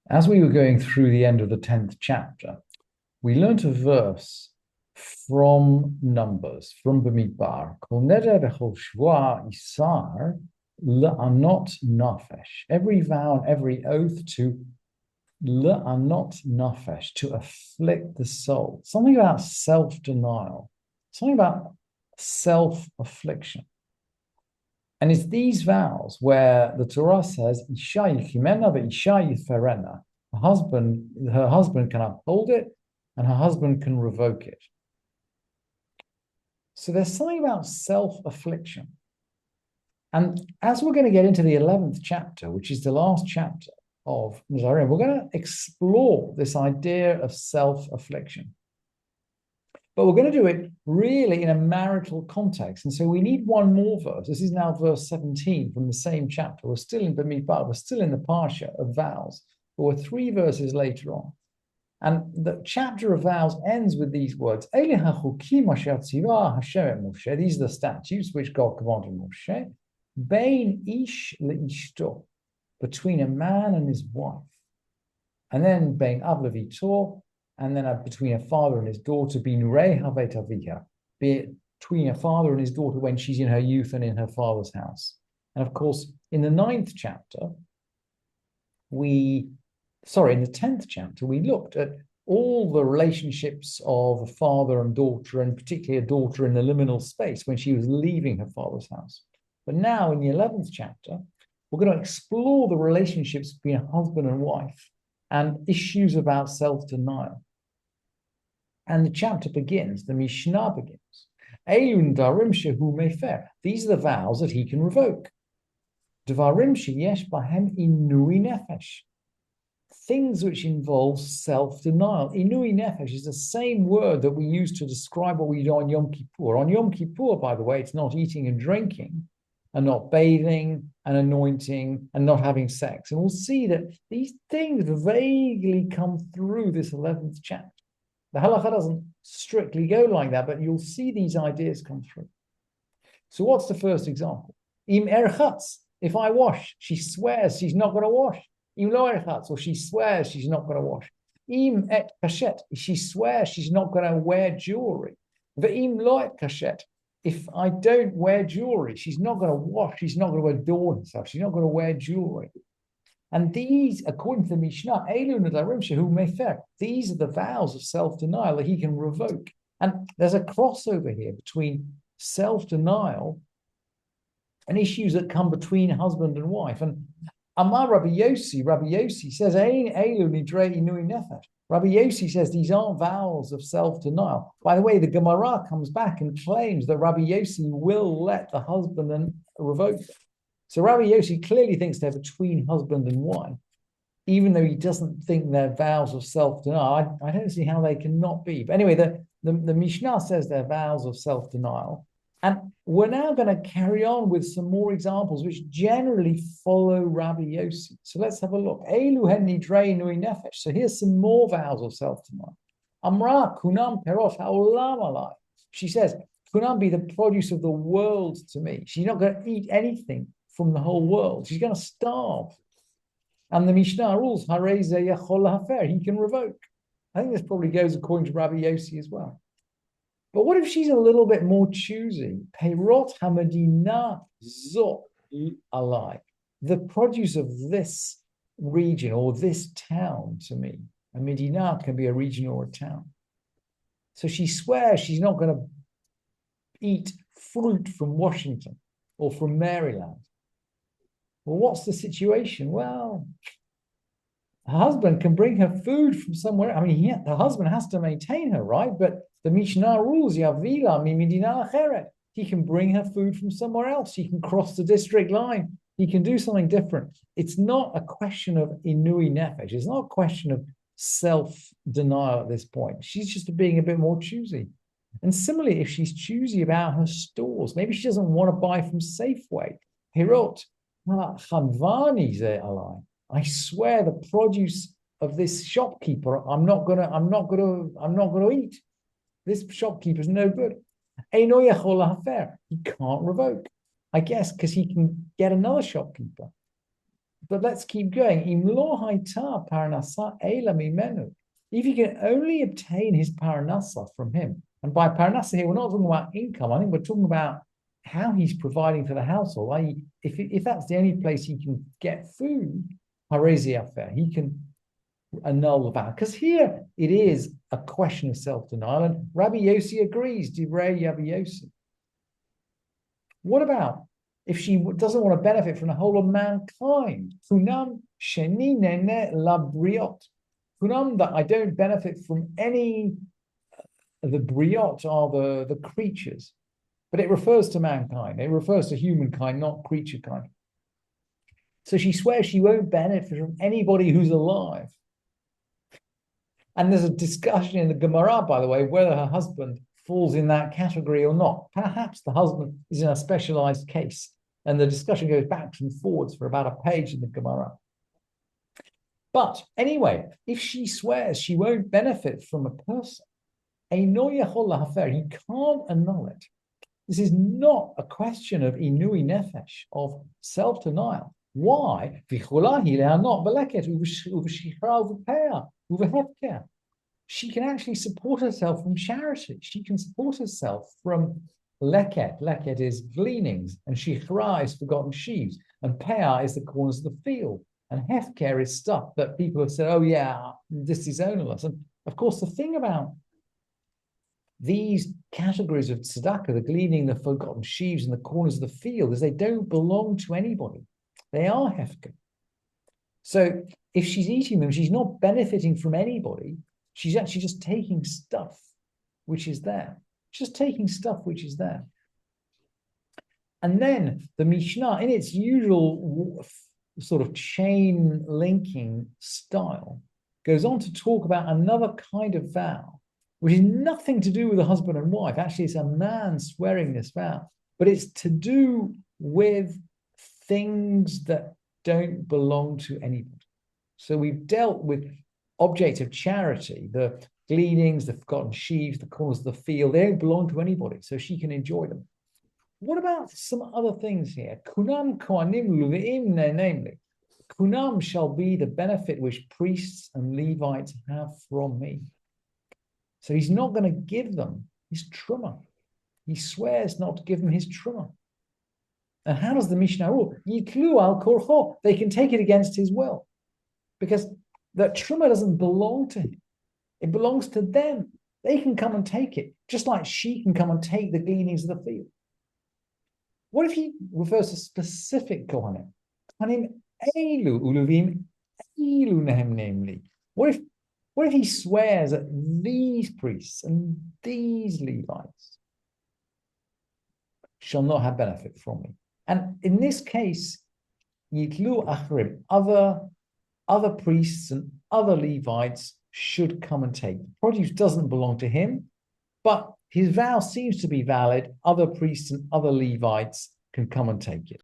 As we were going through the end of the 10th chapter, we learnt a verse from Numbers, from Bamidbar, called Neder bechol shvua isar le'anot nafesh. Every vow and every oath to le'anot nafesh, to afflict the soul. Something about self-denial, something about self-affliction. And it's these vows where the Torah says, Isha yichimena ve'isha yiferena. Her husband can uphold it, and her husband can revoke it. So there's something about self-affliction. And as we're going to get into the 11th chapter, which is the last chapter of Nedarim, we're going to explore this idea of self-affliction. But we're going to do it really in a marital context. And so we need one more verse. This is now verse 17 from the same chapter. We're still in Bamidbar. We're still in the Parsha of Vows. But we're 3 verses later on. And the chapter of Vows ends with these words. These are the statutes which God commanded Moshe. Bein ish leishto, between a man and his wife. And then bein av levito, and then between a father and his daughter, binurei havet aviha, between a father and his daughter when she's in her youth and in her father's house. And of course, in the 9th chapter, in the 10th chapter, we looked at all the relationships of a father and daughter, and particularly a daughter in the liminal space when she was leaving her father's house. But now in the 11th chapter, we're going to explore the relationships between a husband and wife and issues about self-denial. And the chapter begins, the Mishnah begins. Nedarim shehu mefer. These are the vows that he can revoke. Devarim sheyesh bahem inui nefesh. Things which involve self-denial. Inui nefesh is the same word that we use to describe what we do on Yom Kippur. On Yom Kippur, by the way, it's not eating and drinking, and not bathing and anointing and not having sex. And we'll see that these things vaguely come through this 11th chapter. The halacha doesn't strictly go like that, but you'll see these ideas come through. So what's the first example? Im erchatz, if I wash, she swears she's not going to wash. Im lo erchatz, or she swears she's not going to wash. Im et kashet, she swears she's not going to wear jewelry. Ve'im lo et kashet, if I don't wear jewelry, she's not going to wash, she's not going to adorn herself, she's not going to wear jewelry. And these, according to the Mishnah, these are the vows of self-denial that he can revoke. And there's a crossover here between self-denial and issues that come between husband and wife. And Amar Rabbi Yossi says, Rabbi Yossi says these aren't vows of self-denial. By the way, the Gemara comes back and claims that Rabbi Yossi will let the husband revoke them. So Rabbi Yossi clearly thinks they're between husband and wife, even though he doesn't think they're vows of self-denial. I don't see how they cannot be. But anyway, the Mishnah says they're vows of self-denial. And we're now going to carry on with some more examples which generally follow Rabbi Yossi. So let's have a look. So here's some more vows of self-denial. Amra kunam perot ha'olam alai. She says, kunam be the produce of the world to me. She's not going to eat anything from the whole world. She's going to starve. And the Mishnah rules, he can revoke. I think this probably goes according to Rabbi Yossi as well. But what if she's a little bit more choosy? Peirot hamadina zot alai. The produce of this region or this town to me. A medina can be a region or a town. So she swears she's not going to eat fruit from Washington or from Maryland. Well, what's the situation? Well, her husband can bring her food from somewhere. I mean, the husband has to maintain her, right? But the Mishnah rules, Yavila mi midina acheret. He can bring her food from somewhere else. He can cross the district line. He can do something different. It's not a question of inui nefesh. It's not a question of self-denial at this point. She's just being a bit more choosy. And similarly, if she's choosy about her stores, maybe she doesn't want to buy from Safeway. Hirot, I swear the produce of this shopkeeper, I'm not gonna eat. This shopkeeper's no good. He can't revoke. I guess because he can get another shopkeeper. But let's keep going. If you can only obtain his paranasa from him, and by paranasa here, we're not talking about income. I think we're talking about how he's providing for the household. I.e., if that's the only place he can get food, he can annul the vow. Because here it is a question of self-denial, and Rabbi Yossi agrees. Divrei Rabbi Yossi. What about if she doesn't want to benefit from the whole of mankind? Funam sheni nene labriot. Funam, that I don't benefit from any. The briot are the creatures, but it refers to mankind. It refers to humankind, not creature kind. So she swears she won't benefit from anybody who's alive. And there's a discussion in the Gemara, by the way, whether her husband falls in that category or not. Perhaps the husband is in a specialized case. And the discussion goes back and forwards for about a page in the Gemara. But anyway, if she swears she won't benefit from a person, he can't annul it. This is not a question of inui nefesh, of self-denial. Why? She can actually support herself from charity. She can support herself from leket. Leket is gleanings, and shichra is forgotten sheaves, and peah is the corners of the field, and hefker is stuff that people have said, oh yeah, this is ownerless. And of course, the thing about these categories of tzedakah, the gleaning, the forgotten sheaves, and the corners of the field, is they don't belong to anybody. They are hefker. So if she's eating them, she's not benefiting from anybody. She's actually just taking stuff which is there. Just taking stuff which is there. And then the Mishnah, in its usual sort of chain linking style, goes on to talk about another kind of vow, which is nothing to do with a husband and wife. Actually, it's a man swearing this vow, but it's to do with things that don't belong to anybody. So we've dealt with objects of charity, the gleanings, the forgotten sheaves, the corners of the field. They don't belong to anybody, so she can enjoy them. What about some other things here? Kunam kohanim luveim, namely, kunam shall be the benefit which priests and Levites have from me. So he's not going to give them his truma. He swears not to give them his truma. And how does the Mishnah rule? Yitlu al korcho. They can take it against his will, because that truma doesn't belong to him. It belongs to them. They can come and take it, just like she can come and take the gleanings of the field. What if he refers to specific kohanim? Kohanim elu uluvim elu nehem, namely. What if he swears that these priests and these Levites shall not have benefit from me? And in this case, yitlu achrim, other priests and other Levites should come and take. The produce doesn't belong to him, but his vow seems to be valid. Other priests and other Levites can come and take it.